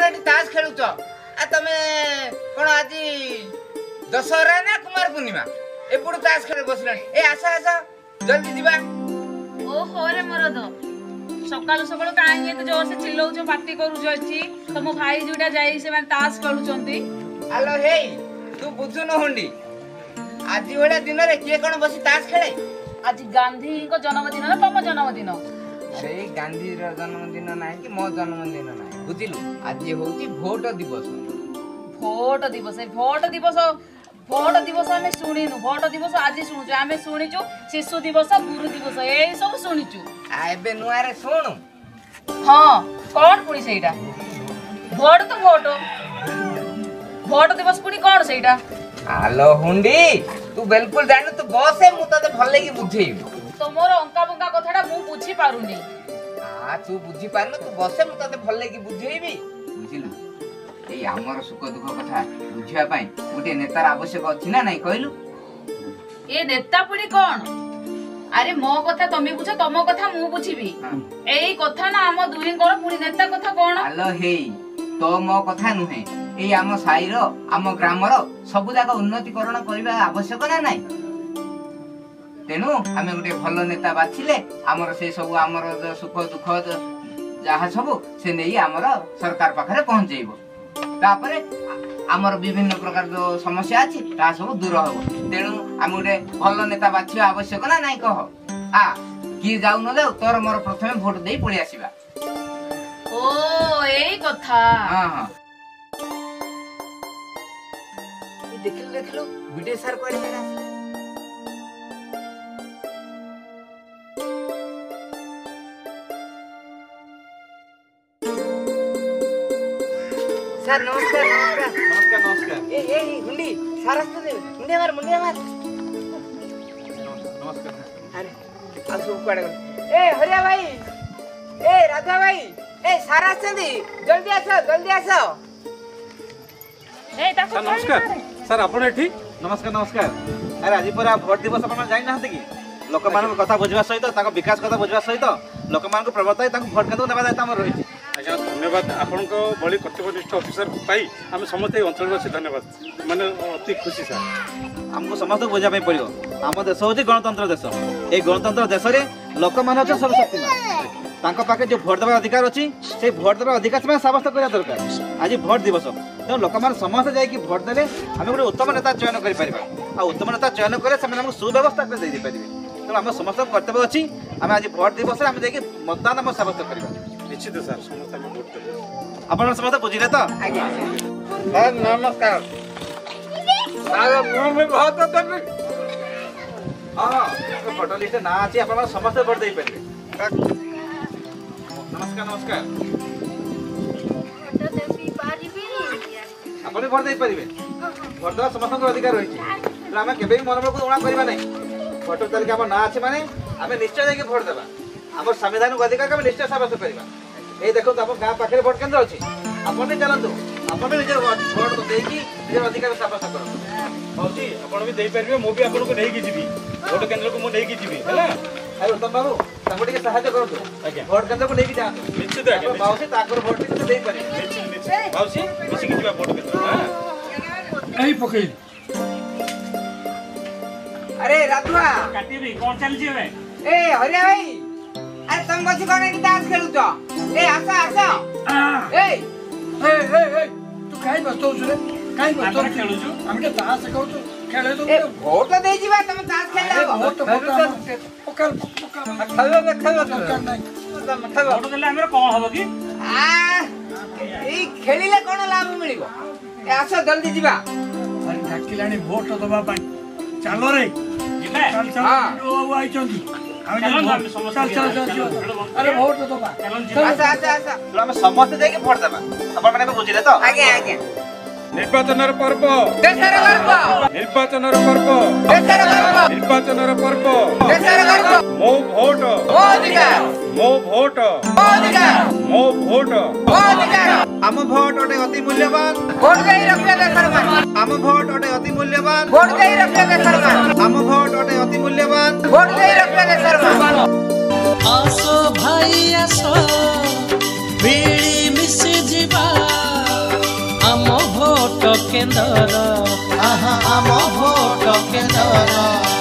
ଏଠି ତାସ ଖେଳୁଛ ତମେ କଣ ଆଜି ଦଶହରା ନା କୁମାର ପୂର୍ଣ୍ଣିମା ଏପଟୁ ତାସ ଖେଳ ବସିଲାଣି ଏ ଆସ ଆସ ଜଲ୍ଦି ଯିବା। ଓହୋ ରେ ମରଦ ସକାଳୁ ସକାଳୁ କାହିଁକି ଏତେ ଜୋରସେ ଚିଲ୍ଲଉଛ ପାଟି କରୁଛ ଏଠି ତମ ଭାଇ ଯୋଉଟା ଯାଇ ସେମାନେ ତାସ ଖେଳୁଛନ୍ତି। ଆଲୋ ହେଇ ତୁ ବୁଝୁନୁ ହୁଣ୍ଡି ଆଜି ଭଳିଆ ଦିନରେ କିଏ କଣ ବସି ତାସ ଖେଳେ? ଆଜି ଗାନ୍ଧୀଙ୍କ ଜନ୍ମଦିନ ନା ତମ ଜନ୍ମଦିନ? ଆରେ ଗାନ୍ଧୀର ଜନ୍ମଦିନ ନାହିଁ କି ମୋ ଜନ୍ମଦିନ ନାହିଁ ବୁଝିଲୁ ଆଜି ହଉଛି ଭୋଟ ଦିବସ। ଭୋଟ ଦିବସ ଭୋଟ ଦିବସ ଆମେ ଶୁଣିନୁ ଭୋଟ ଦିବସ ଆଜି ଶୁଣୁଛୁ ଆମେ ଶୁଣିଛୁ ଶିଶୁ ଦିବସ ଗୁରୁ ଦିବସ ଏଇ ସବୁ ଶୁଣିଛୁ। ଏବେ ନୂଆରେ ଶୁଣୁ ହଁ କଣ ପୁଣି ସେଇଟା ଭୋଟ ତ ଭୋଟ ଦିବସ ପୁଣି କଣ ସେଇଟା? ଆଲୋ ହୁଣ୍ଡି ତୁ ବିଲକୁଲ ଜାଣିନୁ ତୁ ବସେ ମୁଁ ତତେ ଭଲ ଲାଗି ବୁଝେଇବି। ତମର ଅଙ୍କା ବଙ୍କା କଥାଟା ମୁଁ ବୁଝି ପାରୁନି। ତୁ ବୁଝି ପାରୁନୁ ତୁ ବସେ ମୁଁ ତତେ ଭଲ ଲାଗି ବୁଝେଇବି ବୁଝିଲୁ। ଏଇ ଆମର ସୁଖ ଦୁଃଖ କଥା ବୁଝିବା ପାଇଁ ଗୋଟେ ନେତାର ଆବଶ୍ୟକ ଅଛି ନା ନାଇଁ କହିଲୁ? ଏ ନେତା ପୁଣି କଣ? ଆରେ ମୋ କଥା ତମେ ବୁଝ ତମ କଥା ମୁଁ ବୁଝିବି ଏଇ କଥା ନା ଆମ ଦୁହିଁଙ୍କର ପୁଣି ନେତା କଥା କଣ? ଆଲୋ ହେଇ ତ ମୋ କଥା ନୁହେଁ ଏଇ ଆମ ସାହିର ଆମ ଗ୍ରାମର ସବୁ ଯାକ ଉନ୍ନତିକରଣ କରିବା ଆବଶ୍ୟକ ନା ନାଇଁ? ତେଣୁ ଆମେ ଗୋଟେ ଭଲ ନେତା ବାଛିଲେ ଆମର ସେ ସବୁ ଆମର ସୁଖ ଦୁଃଖ ଯାହା ସବୁ ସେ ନେଇ ଆମର ସରକାର ପାଖରେ ପହଞ୍ଚେଇବ। ତାପରେ ଆମର ବିଭିନ୍ନ ପ୍ରକାର ଯୋଉ ସମସ୍ୟା ଅଛି ତାହା ସବୁ ଦୂର ହବ। ତେଣୁ ଆମେ ଗୋଟେ ଭଲ ନେତା ବାଛିବା ଆବଶ୍ୟକ ନା ନାଇଁ କହ? କିଏ ଯାଉ ନ ଯାଉ ତୋର ମୋର ପ୍ରଥମେ ଭୋଟ ଦେଇ ପଳେଇ ଆସିବା। ଓ ଏଇ କଥା। ହଁ ଦେଖିଲୁ ବିଡେ ସାର୍ କୁଆଡେ ଆସିଲେ? ସାର୍ ନମସ୍କାର ନମସ୍କାର नमस्कार नमस्कार ए हुंडी सार असते मुंडिया मार नमस्कार अरे असु कुआडे ए हरिया भाई ए राधा भाई ए सार असते जल्दी आसो ए ताको सर नमस्कार सर आपण एठी नमस्कार नमस्कार अरे आज पर भोट दिवस आपण जाई नाहते कि लोक मान कथा बुझवा सहित ताको विकास कथा बुझवा सहित लोक मान को प्रवर्तय ताको भोट केतो नेबा दायित्व हमर रहिछि। आज्ञा धन्यवाद आपण को बड़ी कर्तव्यनिष्ठ ऑफिसर पाई आम समस्त अंचलवासी धन्यवाद माने अति खुशी सर। हमको समस्त बुझा पड़ो आम देश हूँ गणतंत्र देश ये गणतंत्र देश में लोक मान सर्वशक्तिमान तांको पाखे जो भोट देवार अधिकार अच्छी से भोट देवार अधिकार से साब्यस्त करवा दरकार। आज भोट दिवस तेणु लोक मैंने समस्त जाकि भोट देले आम गोटे उत्तम नेता चयन कर उत्तम नेता चयन कले से सुव्यवस्था कर पारे। तेणु आम समस्त कर्तव्य अच्छी आम आज भोट दिवस में मतदान आम साब्यस्त करवा निश्चित सर समस्त वोट देबे आप समस्त बुझे तो आज्ञा सर नमस्कार हाँ फोटो लिस्ट ना अच्छी आप समस्त भोट दे पारे। नमस्कार नमस्कार आप भोट दे पारे भोट देवा समस्त अधिकार रही आम के मन को उणा करवा ना भोटर तालिका आम ना अच्छे माने आम निश्चय जाकि भोट देवा आम संविधान अधिकार आम निश्चय साब्यस्त करवा। ये देखो आप गाँव पाखे भोट केन्द्र अच्छी आप चलतु आप निजे भोट देकी निजे अधिकार साब्यस्त कर मौसी आपण भी दे पारिबे मो भी आपण को नहीं की जीवी भोट केंद्र को मो नहीं की जीवी हैला। अरे उत्तम बाबू ताको टिके सहायता करतु भोट केन्द्र को लेके जातु निश्चित आज्ञा मौसी ताकर भोट टिके दे पारे निश्चित मौसी मिसी की जीवा भोट केंद्र नहीं पकई। अरे राधुआ काटी भी कोन चल जीवे ए हरिया भाई अरे तुम बसी कोन एटी तास खेलुछ ए आसा ए तू काई बसतो रे काई बसतो खेलुछु हम के तास कहू खेले तो ए भोट दे जीवा तुम तास खेल भोट ओकर खेलो नहीं भोट देले हमर कोन हबो कि ए खेलिले कोन लाभ मिलिबो ए आसा जल्दी जीवा अरे डाकिलानी भोट दबा पाई चलो रे जीवे चल ओ आई चंदी अरे भोट दबा आसा आम समस्त जाकि भोट देवा आपण माने बुझिले तो आगे निर्वाचनर पर्व देशर गर्व निर्वाचनर पर्व देशर गर्व निर्वाचनर पर्व देशर गर्व मो भोट अधिकार मो भोट अधिकार मो भोट अधिकार आम भोट ओटे अति मूल्यवान भोट देई रखे देशर मान आम भोट ओटे अति मूल्यवान भोट देई रखे देशर मान आम भोट ओटे अति मूल्यवान भोट देई रखे देशर मान आसो भाई आसो बीड़ी मिस जीवा केन्द्र आहा आम भोट केन्द्र